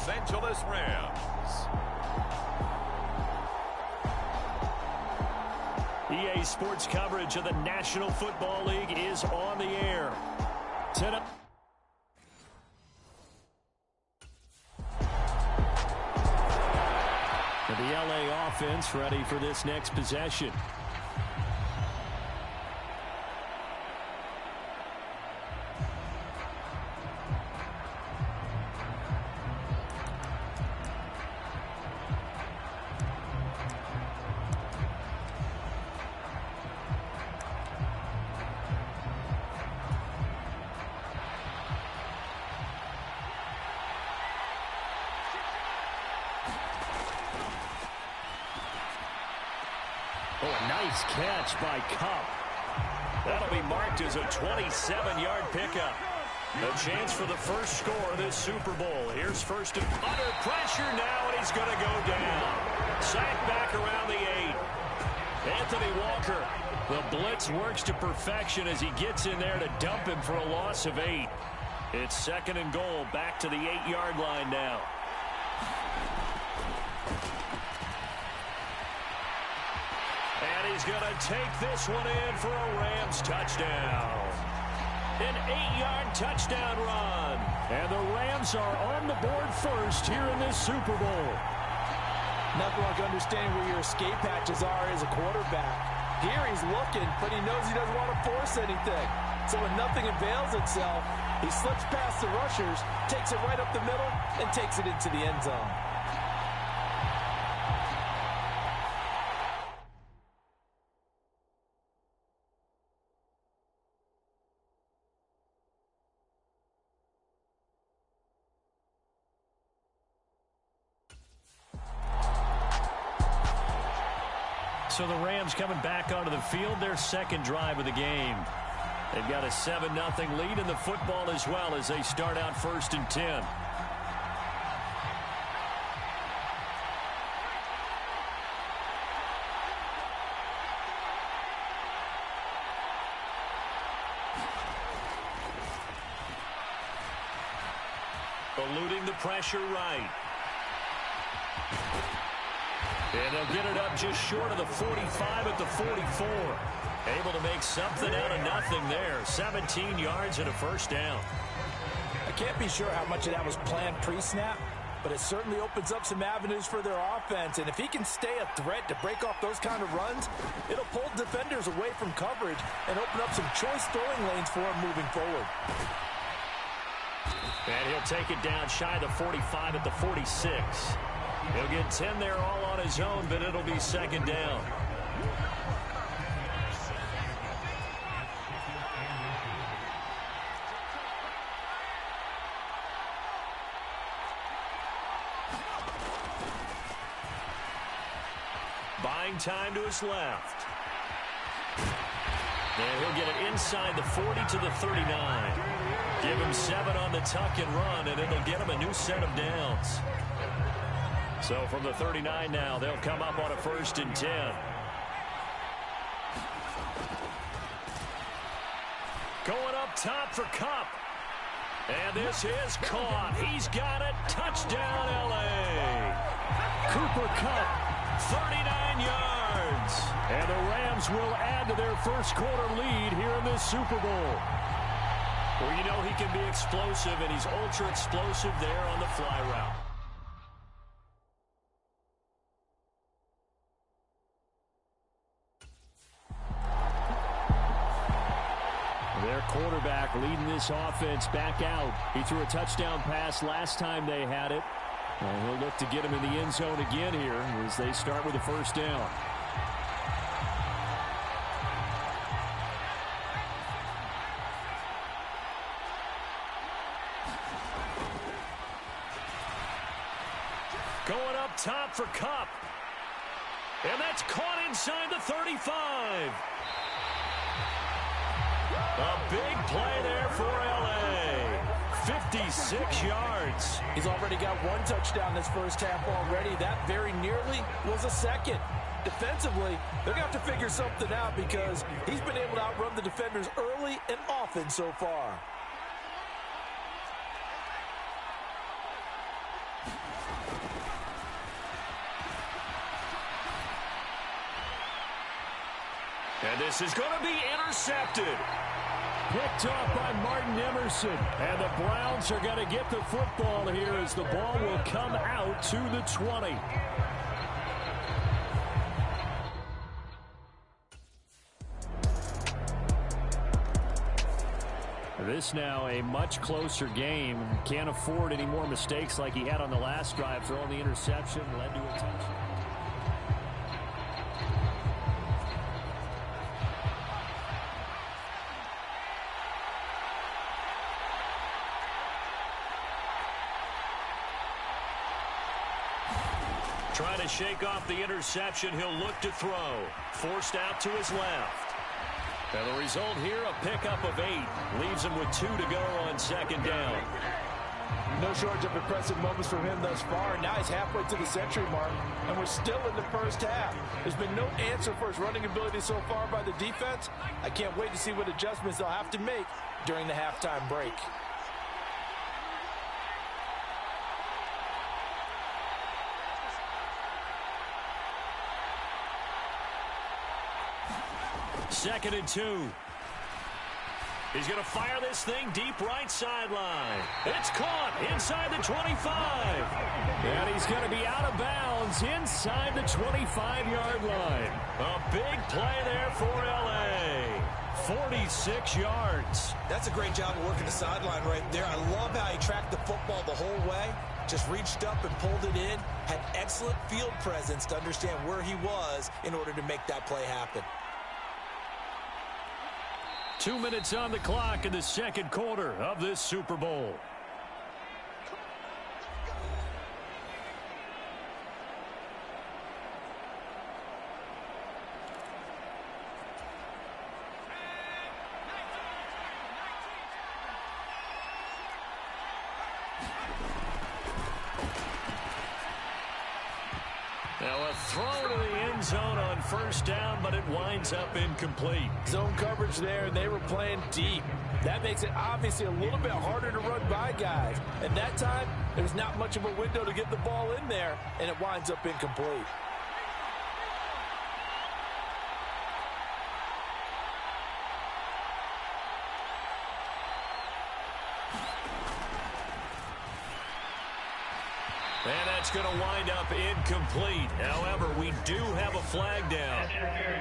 Los Angeles Rams. EA Sports coverage of the National Football League is on the air. Tonight. The LA offense ready for this next possession. Oh, a nice catch by Cup. That'll be marked as a 27-yard pickup. A chance for the first score of this Super Bowl. Here's first and under pressure now, and he's going to go down. Sacked back around the 8. Anthony Walker. The blitz works to perfection as he gets in there to dump him for a loss of 8. It's second and goal, back to the 8-yard line now. And he's going to take this one in for a Rams touchdown. An 8-yard touchdown run. And the Rams are on the board first here in this Super Bowl. Nothing like understanding where your escape hatches are as a quarterback. Here he's looking, but he knows he doesn't want to force anything. So when nothing avails itself, he slips past the rushers, takes it right up the middle, and takes it into the end zone. So the Rams coming back onto the field, their second drive of the game. They've got a 7-0 lead in the football as well as they start out first and 10. Eluding the pressure right. And they'll get it up just short of the 45 at the 44. Able to make something out of nothing there. 17 yards and a first down. I can't be sure how much of that was planned pre-snap, but it certainly opens up some avenues for their offense. And if he can stay a threat to break off those kind of runs, it'll pull defenders away from coverage and open up some choice throwing lanes for him moving forward. And he'll take it down shy of the 45 at the 46. He'll get 10 there all on his own, but it'll be second down. Buying time to his left. And he'll get it inside the 40 to the 39. Give him 7 on the tuck and run, and it'll get him a new set of downs. So from the 39 now, they'll come up on a first and 10. Going up top for Cup. And this is caught. He's got it. Touchdown, L.A. Cooper Cup, 39 yards. And the Rams will add to their first quarter lead here in this Super Bowl. Well, you know he can be explosive, and he's ultra explosive there on the fly route. Their quarterback leading this offense back out. He threw a touchdown pass last time they had it. And he'll look to get him in the end zone again here as they start with the first down. Going up top for Cup. And that's caught inside the 35. A big play there for L.A. 56 yards. He's already got 1 touchdown this first half already. That very nearly was a second. Defensively, they're going to have to figure something out because he's been able to outrun the defenders early and often so far. And this is going to be intercepted. Picked off by Martin Emerson. And the Browns are going to get the football here as the ball will come out to the 20. This now a much closer game. Can't afford any more mistakes like he had on the last drive. Throwing the interception led to a touchdown. Trying to shake off the interception. He'll look to throw. Forced out to his left. And the result here, a pickup of 8. Leaves him with 2 to go on second down. No shortage of impressive moments from him thus far. Now he's halfway to the century mark, and we're still in the first half. There's been no answer for his running ability so far by the defense. I can't wait to see what adjustments they'll have to make during the halftime break. Second and 2. He's going to fire this thing deep right sideline. It's caught inside the 25. And he's going to be out of bounds inside the 25-yard line. A big play there for L.A. 46 yards. That's a great job of working the sideline right there. I love how he tracked the football the whole way. Just reached up and pulled it in. Had excellent field presence to understand where he was in order to make that play happen. 2 minutes on the clock in the second quarter of this Super Bowl. Now a throw to the end zone on first down, but it winds up incomplete. Zone coverage there, and they were playing deep. That makes it obviously a little bit harder to run by guys. And that time, there's not much of a window to get the ball in there, and it winds up incomplete. And that's going to wind up incomplete. However, we do have a flag down.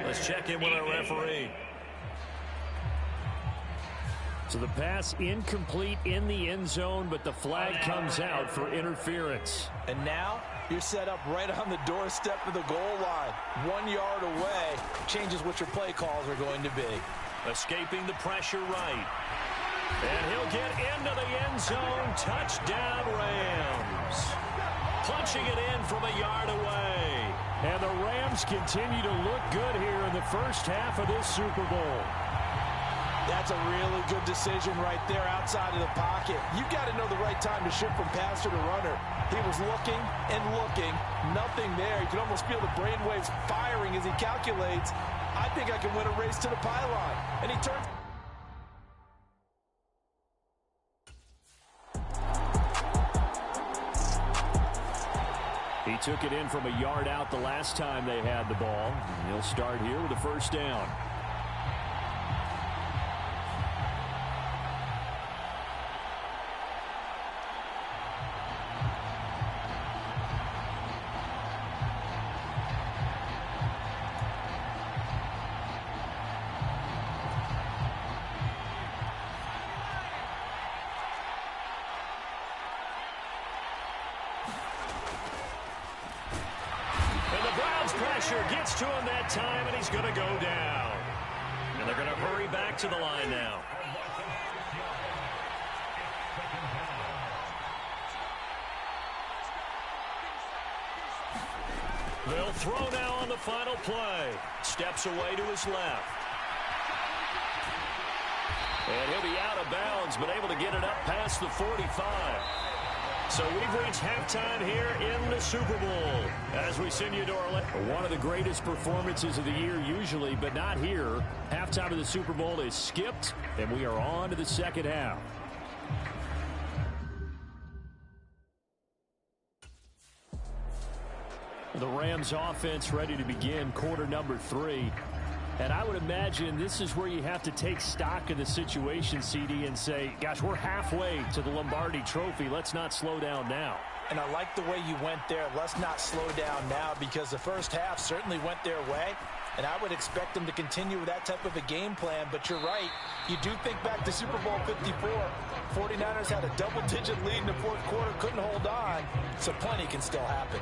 Let's check in with our referee. So the pass incomplete in the end zone, but the flag comes out for interference. And now you're set up right on the doorstep of the goal line. 1 yard away changes what your play calls are going to be. Escaping the pressure right. And he'll get into the end zone. Touchdown, Rams. Punching it in from a yard away. And the Rams continue to look good here in the first half of this Super Bowl. That's a really good decision right there outside of the pocket. You've got to know the right time to shift from passer to runner. He was looking and looking. Nothing there. You can almost feel the brainwaves firing as he calculates, I think I can win a race to the pylon. And he turns... He took it in from a yard out the last time they had the ball. He'll start here with a first down. Gets to him that time, and he's going to go down. And they're going to hurry back to the line now. They'll throw now on the final play. Steps away to his left. And he'll be out of bounds, but able to get it up past the 45. So we've reached halftime here in the Super Bowl as we send you to our... One of the greatest performances of the year usually, but not here. Halftime of the Super Bowl is skipped, and we are on to the second half. The Rams offense ready to begin quarter number 3. And I would imagine this is where you have to take stock of the situation, CD, and say, gosh, we're halfway to the Lombardi Trophy. Let's not slow down now. And I like the way you went there. Let's not slow down now, because the first half certainly went their way. And I would expect them to continue with that type of a game plan. But you're right. You do think back to Super Bowl 54. 49ers had a double-digit lead in the fourth quarter, couldn't hold on. So plenty can still happen.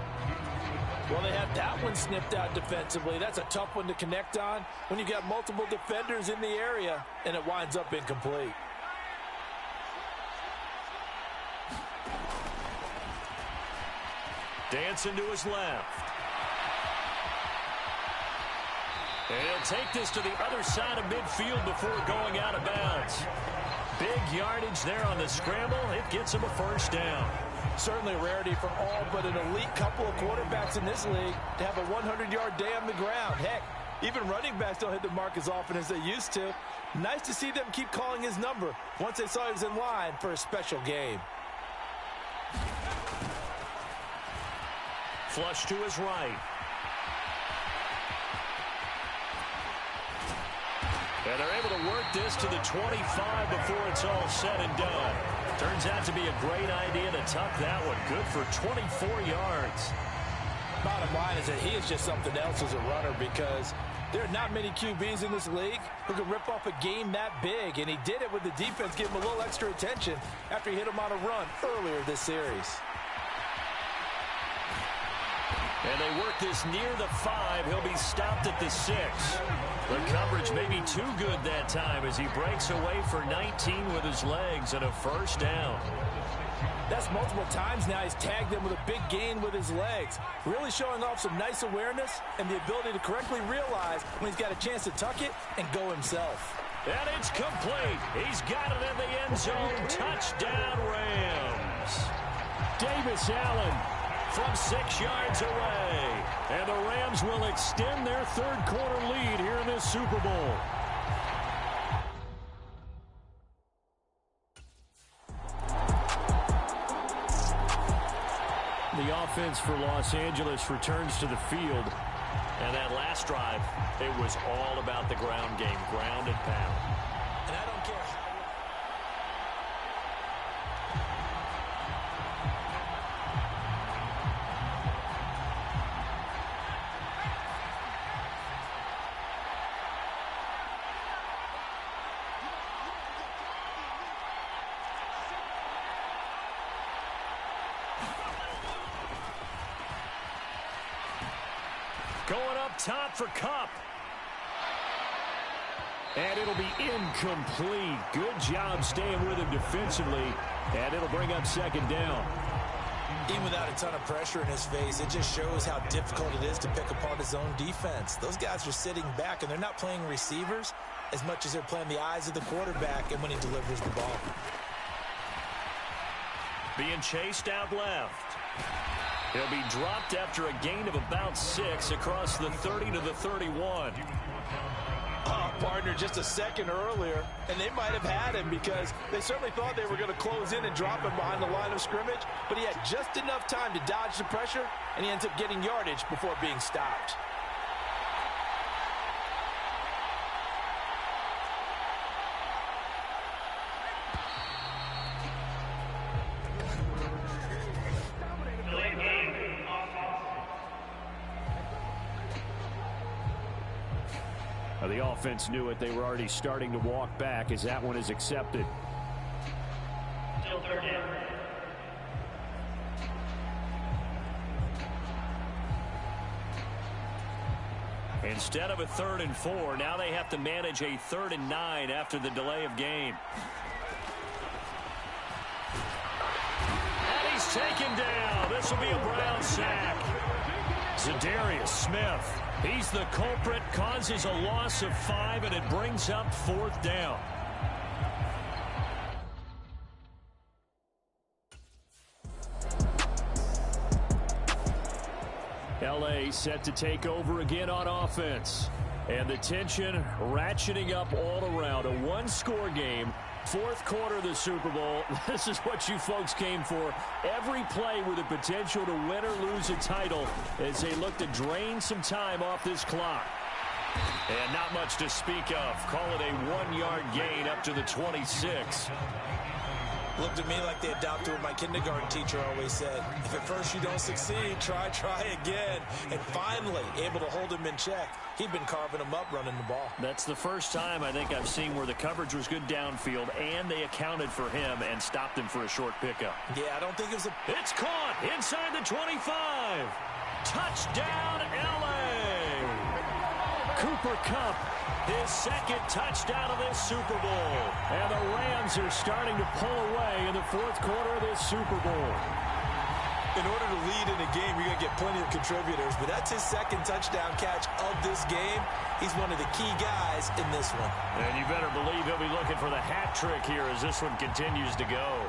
Well, they had that one snipped out defensively. That's a tough one to connect on when you got multiple defenders in the area, and it winds up incomplete. Dancing to his left. And he'll take this to the other side of midfield before going out of bounds. Big yardage there on the scramble. It gets him a first down. Certainly a rarity for all but an elite couple of quarterbacks in this league to have a 100-yard day on the ground. Heck, even running backs don't hit the mark as often as they used to. Nice to see them keep calling his number once they saw he was in line for a special game. Flush to his right. And they're able to work this to the 25 before it's all said and done. Turns out to be a great idea to tuck that one. Good for 24 yards. Bottom line is that he is just something else as a runner, because there are not many QBs in this league who can rip off a game that big, and he did it with the defense giving him a little extra attention after he hit him on a run earlier this series. And they work this near the 5. He'll be stopped at the 6. The coverage may be too good that time as he breaks away for 19 with his legs and a first down. That's multiple times now he's tagged him with a big gain with his legs. Really showing off some nice awareness and the ability to correctly realize when he's got a chance to tuck it and go himself. And it's complete. He's got it in the end zone. Touchdown, Rams. Davis Allen from 6 yards away. And the Rams will extend their third quarter lead here in this Super Bowl. The offense for Los Angeles returns to the field. And that last drive, it was all about the ground game, ground and pound. And I don't care how. Going up top for Kupp. And it'll be incomplete. Good job staying with him defensively. And it'll bring up second down. Even without a ton of pressure in his face, it just shows how difficult it is to pick apart his own defense. Those guys are sitting back, and they're not playing receivers as much as they're playing the eyes of the quarterback and when he delivers the ball. Being chased out left. He'll be dropped after a gain of about 6 across the 30 to the 31. Partner, just a second earlier, and they might have had him because they certainly thought they were going to close in and drop him behind the line of scrimmage, but he had just enough time to dodge the pressure, and he ends up getting yardage before being stopped. The offense knew it. They were already starting to walk back as that one is accepted. Still third down. Instead of a 3rd and 4, now they have to manage a 3rd and 9 after the delay of game. And he's taken down. This will be a Brown sack. Zadarius Smith. He's the culprit, causes a loss of 5, and it brings up 4th down. LA set to take over again on offense. And the tension ratcheting up all around. A one-score game. 4th quarter of the Super Bowl. This is what you folks came for. Every play with the potential to win or lose a title as they look to drain some time off this clock. And not much to speak of. Call it a 1-yard gain up to the 26. Looked to me like they adopted what my kindergarten teacher always said. If at first you don't succeed, try again. And finally, able to hold him in check. He'd been carving him up running the ball. That's the first time I think I've seen where the coverage was good downfield, and they accounted for him and stopped him for a short pickup. Yeah, I don't think it was a... It's caught inside the 25. Touchdown, L.A. Cooper Kupp, his second touchdown of this Super Bowl. And the Rams are starting to pull away in the fourth quarter of this Super Bowl. In order to lead in a game, you're going to get plenty of contributors, but that's his second touchdown catch of this game. He's one of the key guys in this one. And you better believe he'll be looking for the hat trick here as this one continues to go.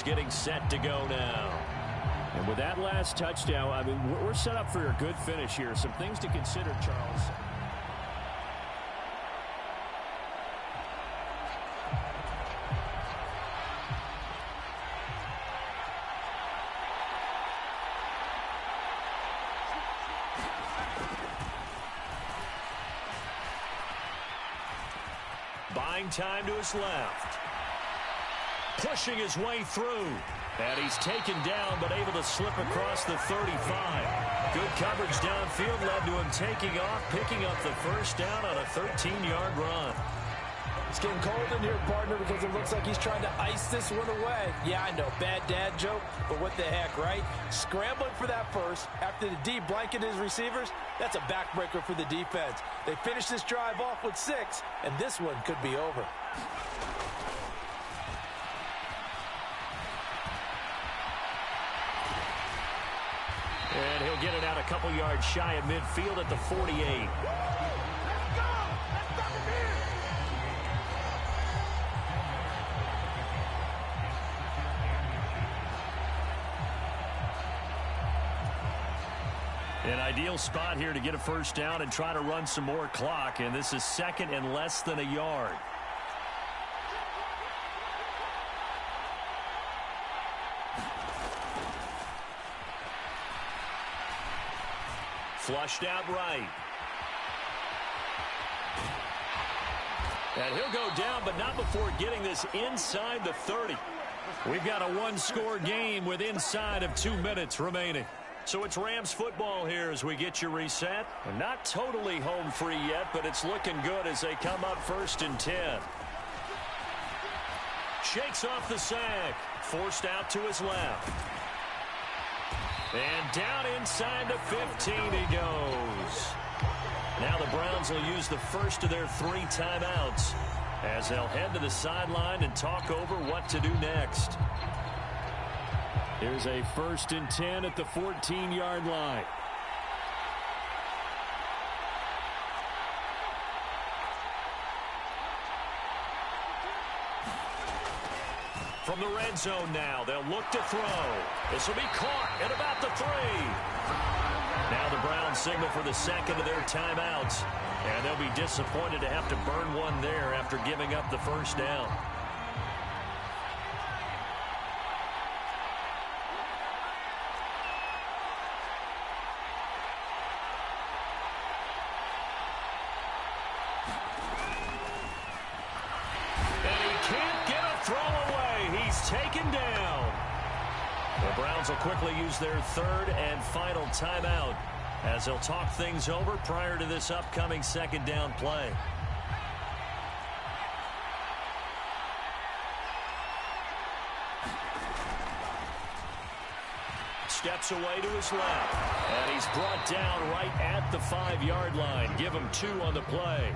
Getting set to go now. And with that last touchdown, I mean, we're set up for a good finish here. Some things to consider, Charles. Buying time to his left. Pushing his way through. And he's taken down, but able to slip across the 35. Good coverage downfield led to him taking off, picking up the first down on a 13-yard run. It's getting cold in here, partner, because it looks like he's trying to ice this one away. Yeah, I know, bad dad joke, but what the heck, right? Scrambling for that first after the D blanketed his receivers, that's a backbreaker for the defense. They finished this drive off with 6, and this one could be over. And he'll get it out a couple yards shy of midfield at the 48. An ideal spot here to get a first down and try to run some more clock, and this is second and less than a yard. Flushed out right. And he'll go down, but not before getting this inside the 30. We've got a one-score game with inside of 2 minutes remaining. So it's Rams football here as we get you reset. And not totally home free yet, but it's looking good as they come up 1st and 10. Shakes off the sack. Forced out to his left. And down inside the 15 he goes. Now the Browns will use the first of their 3 timeouts as they'll head to the sideline and talk over what to do next. Here's a 1st and 10 at the 14-yard line. From the red zone now, they'll look to throw. This will be caught at about the 3. Now the Browns signal for the second of their timeouts, and they'll be disappointed to have to burn one there after giving up the first down. Taken down. The Browns will quickly use their 3rd and final timeout as they'll talk things over prior to this upcoming 2nd down play. Steps away to his left, and he's brought down right at the 5-yard line. Give him 2 on the play.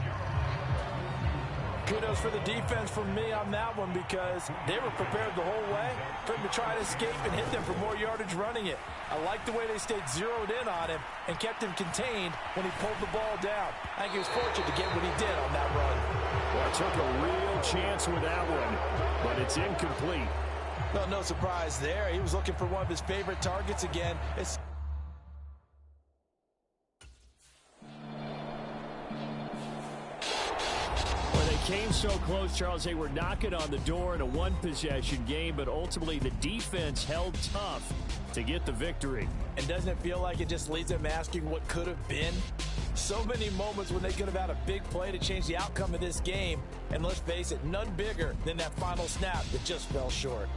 Kudos for the defense from me on that one because they were prepared the whole way for him to try to escape and hit them for more yardage running it. I like the way they stayed zeroed in on him and kept him contained when he pulled the ball down. I think he was fortunate to get what he did on that run. Well, took a real chance with that one, but it's incomplete. Well, no surprise there. He was looking for one of his favorite targets again. Came so close, Charles. They were knocking on the door in a one-possession game, but ultimately the defense held tough to get the victory. And doesn't it feel like it just leaves them asking what could have been? So many moments when they could have had a big play to change the outcome of this game. And let's face it, none bigger than that final snap that just fell short.